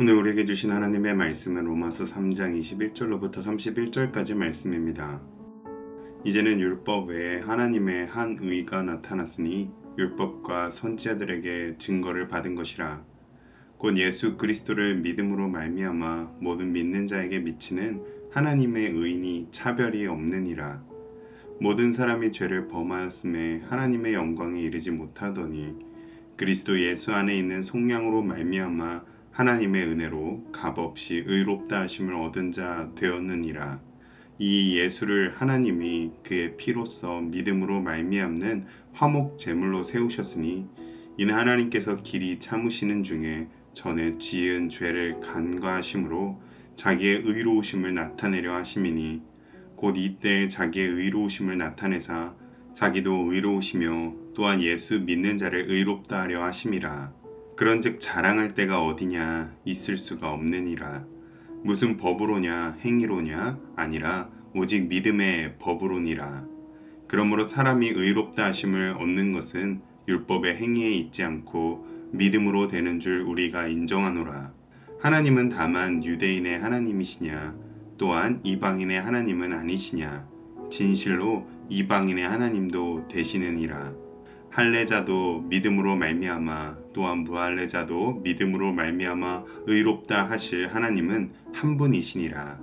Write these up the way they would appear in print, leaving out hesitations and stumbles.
오늘 우리에게 주신 하나님의 말씀은 로마서 3장 21절로부터 31절까지 말씀입니다. 이제는 율법 외에 하나님의 한 의가 나타났으니 율법과 선지자들에게 증거를 받은 것이라. 곧 예수 그리스도를 믿음으로 말미암아 모든 믿는 자에게 미치는 하나님의 의인이 차별이 없느니라. 모든 사람이 죄를 범하였음에 하나님의 영광에 이르지 못하더니 그리스도 예수 안에 있는 속량으로 말미암아 하나님의 은혜로 값없이 의롭다 하심을 얻은 자 되었느니라. 이 예수를 하나님이 그의 피로써 믿음으로 말미암는 화목 제물로 세우셨으니 이는 하나님께서 길이 참으시는 중에 전에 지은 죄를 간과하심으로 자기의 의로우심을 나타내려 하심이니 곧 이때 자기의 의로우심을 나타내사 자기도 의로우시며 또한 예수 믿는 자를 의롭다 하려 하심이라. 그런즉 자랑할 때가 어디냐 있을 수가 없느니라. 무슨 법으로냐 행위로냐 아니라 오직 믿음의 법으로니라. 그러므로 사람이 의롭다 하심을 얻는 것은 율법의 행위에 있지 않고 믿음으로 되는 줄 우리가 인정하노라. 하나님은 다만 유대인의 하나님이시냐 또한 이방인의 하나님은 아니시냐. 진실로 이방인의 하나님도 되시느니라. 할례자도 믿음으로 말미암아 또한 무할례자도 믿음으로 말미암아 의롭다 하실 하나님은 한 분이시니라.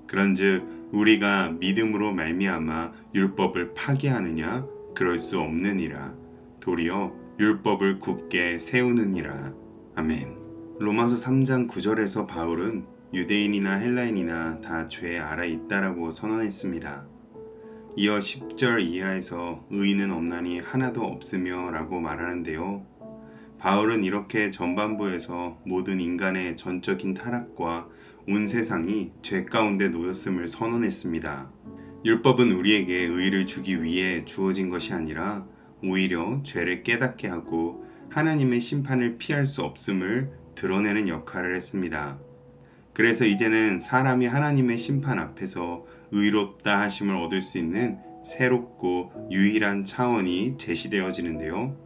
그런즉 우리가 믿음으로 말미암아 율법을 파기하느냐 그럴 수 없느니라. 도리어 율법을 굳게 세우느니라. 아멘. 로마서 3장 9절에서 바울은 유대인이나 헬라인이나 다 죄 아래 있다라고 선언했습니다. 이어 10절 이하에서 의인은 없나니 하나도 없으며 라고 말하는데요. 바울은 이렇게 전반부에서 모든 인간의 전적인 타락과 온 세상이 죄 가운데 놓였음을 선언했습니다. 율법은 우리에게 의를 주기 위해 주어진 것이 아니라 오히려 죄를 깨닫게 하고 하나님의 심판을 피할 수 없음을 드러내는 역할을 했습니다. 그래서 이제는 사람이 하나님의 심판 앞에서 의롭다 하심을 얻을 수 있는 새롭고 유일한 차원이 제시되어지는데요.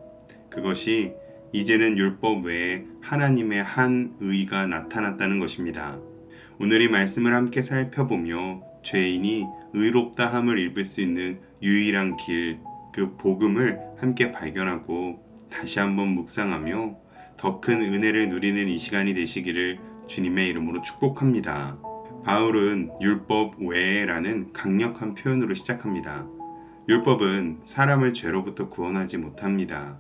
그것이 이제는 율법 외에 하나님의 한 의가 나타났다는 것입니다. 오늘 이 말씀을 함께 살펴보며 죄인이 의롭다 함을 입을 수 있는 유일한 길, 그 복음을 함께 발견하고 다시 한번 묵상하며 더 큰 은혜를 누리는 이 시간이 되시기를 주님의 이름으로 축복합니다. 바울은 율법 외에라는 강력한 표현으로 시작합니다. 율법은 사람을 죄로부터 구원하지 못합니다.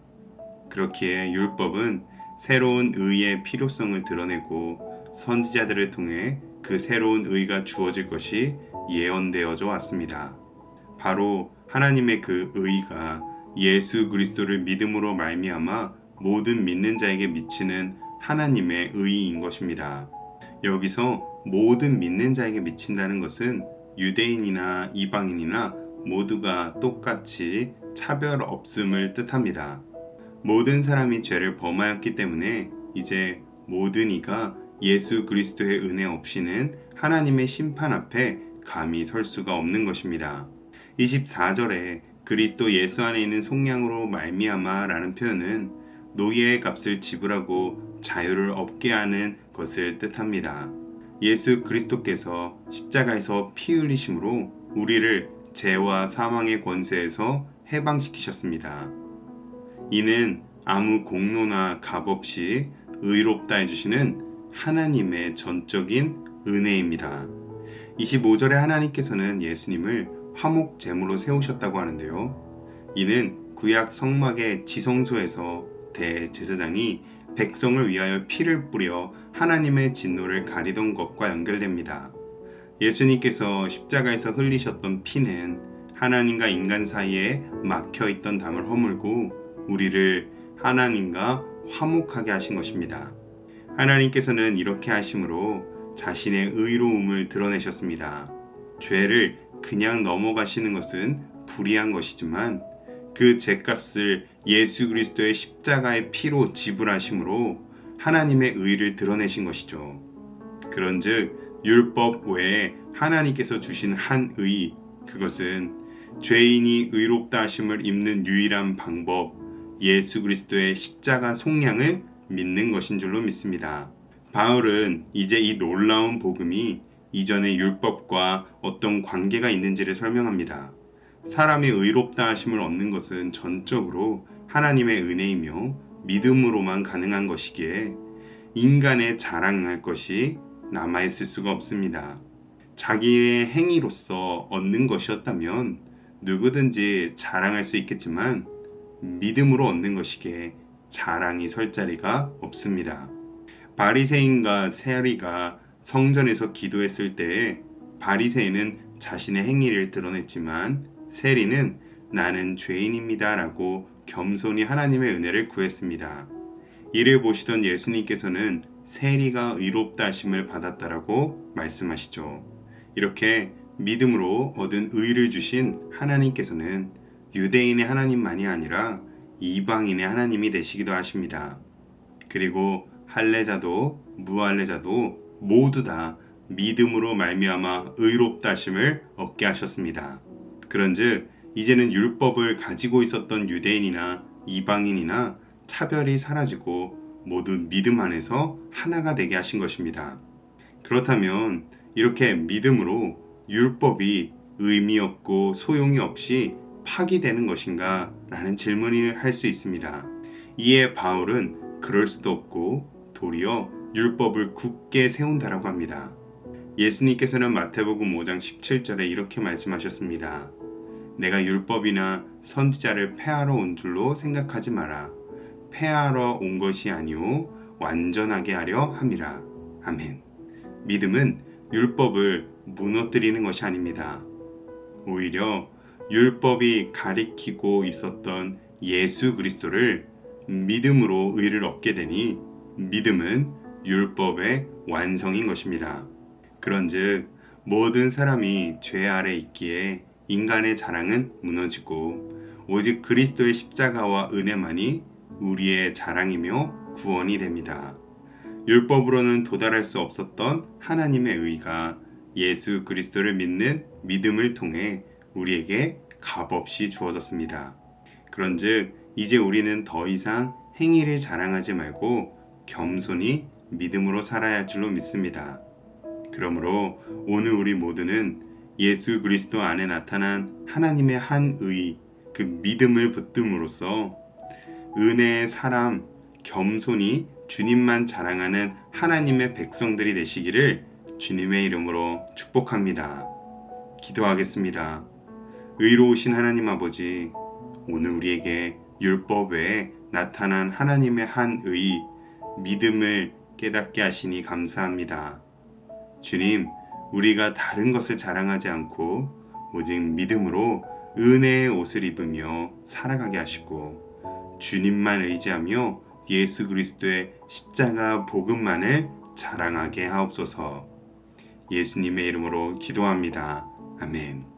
그렇기에 율법은 새로운 의의 필요성을 드러내고 선지자들을 통해 그 새로운 의가 주어질 것이 예언되어져 왔습니다. 바로 하나님의 그 의가 예수 그리스도를 믿음으로 말미암아 모든 믿는 자에게 미치는 하나님의 의인 것입니다. 여기서 모든 믿는 자에게 미친다는 것은 유대인이나 이방인이나 모두가 똑같이 차별 없음을 뜻합니다. 모든 사람이 죄를 범하였기 때문에 이제 모든 이가 예수 그리스도의 은혜 없이는 하나님의 심판 앞에 감히 설 수가 없는 것입니다. 24절에 그리스도 예수 안에 있는 속량으로 말미암아 라는 표현은 노예의 값을 지불하고 자유를 얻게 하는 것을 뜻합니다. 예수 그리스도께서 십자가에서 피 흘리심으로 우리를 죄와 사망의 권세에서 해방시키셨습니다. 이는 아무 공로나 값 없이 의롭다 해주시는 하나님의 전적인 은혜입니다. 25절에 하나님께서는 예수님을 화목 제물로 세우셨다고 하는데요. 이는 구약 성막의 지성소에서 대제사장이 백성을 위하여 피를 뿌려 하나님의 진노를 가리던 것과 연결됩니다. 예수님께서 십자가에서 흘리셨던 피는 하나님과 인간 사이에 막혀있던 담을 허물고 우리를 하나님과 화목하게 하신 것입니다. 하나님께서는 이렇게 하심으로 자신의 의로움을 드러내셨습니다. 죄를 그냥 넘어가시는 것은 불의한 것이지만 그 죄값을 예수 그리스도의 십자가의 피로 지불하심으로 하나님의 의를 드러내신 것이죠. 그런즉 율법 외에 하나님께서 주신 한 의, 그것은 죄인이 의롭다 하심을 입는 유일한 방법, 예수 그리스도의 십자가 속량을 믿는 것인 줄로 믿습니다. 바울은 이제 이 놀라운 복음이 이전의 율법과 어떤 관계가 있는지를 설명합니다. 사람이 의롭다 하심을 얻는 것은 전적으로 하나님의 은혜이며 믿음으로만 가능한 것이기에 인간의 자랑할 것이 남아있을 수가 없습니다. 자기의 행위로서 얻는 것이었다면 누구든지 자랑할 수 있겠지만 믿음으로 얻는 것이기에 자랑이 설 자리가 없습니다. 바리새인과 세리가 성전에서 기도했을 때에 바리새인은 자신의 행위를 드러냈지만 세리는 나는 죄인입니다 라고 겸손히 하나님의 은혜를 구했습니다. 이를 보시던 예수님께서는 세리가 의롭다 하심을 받았다라고 말씀하시죠. 이렇게 믿음으로 얻은 의를 주신 하나님께서는 유대인의 하나님만이 아니라 이방인의 하나님이 되시기도 하십니다. 그리고 할례자도 무할례자도 모두 다 믿음으로 말미암아 의롭다 하심을 얻게 하셨습니다. 그런즉 이제는 율법을 가지고 있었던 유대인이나 이방인이나 차별이 사라지고 모두 믿음 안에서 하나가 되게 하신 것입니다. 그렇다면 이렇게 믿음으로 율법이 의미 없고 소용이 없이 파기되는 것인가? 라는 질문을 할 수 있습니다. 이에 바울은 그럴 수도 없고 도리어 율법을 굳게 세운다라고 합니다. 예수님께서는 마태복음 5장 17절에 이렇게 말씀하셨습니다. 내가 율법이나 선지자를 폐하러 온 줄로 생각하지 마라. 폐하러 온 것이 아니오 완전하게 하려 함이라. 아멘. 믿음은 율법을 무너뜨리는 것이 아닙니다. 오히려 율법이 가리키고 있었던 예수 그리스도를 믿음으로 의를 얻게 되니 믿음은 율법의 완성인 것입니다. 그런즉 모든 사람이 죄 아래 있기에 인간의 자랑은 무너지고 오직 그리스도의 십자가와 은혜만이 우리의 자랑이며 구원이 됩니다. 율법으로는 도달할 수 없었던 하나님의 의가 예수 그리스도를 믿는 믿음을 통해 우리에게 값없이 주어졌습니다. 그런즉 이제 우리는 더 이상 행위를 자랑하지 말고 겸손히 믿음으로 살아야 할 줄로 믿습니다. 그러므로 오늘 우리 모두는 예수 그리스도 안에 나타난 하나님의 한 의, 그 믿음을 붙듦으로써 은혜의 사람, 겸손히 주님만 자랑하는 하나님의 백성들이 되시기를 주님의 이름으로 축복합니다. 기도하겠습니다. 의로우신 하나님 아버지, 오늘 우리에게 율법 외에 나타난 하나님의 한 의, 믿음을 깨닫게 하시니 감사합니다. 주님, 우리가 다른 것을 자랑하지 않고 오직 믿음으로 은혜의 옷을 입으며 살아가게 하시고 주님만 의지하며 예수 그리스도의 십자가 복음만을 자랑하게 하옵소서. 예수님의 이름으로 기도합니다. 아멘.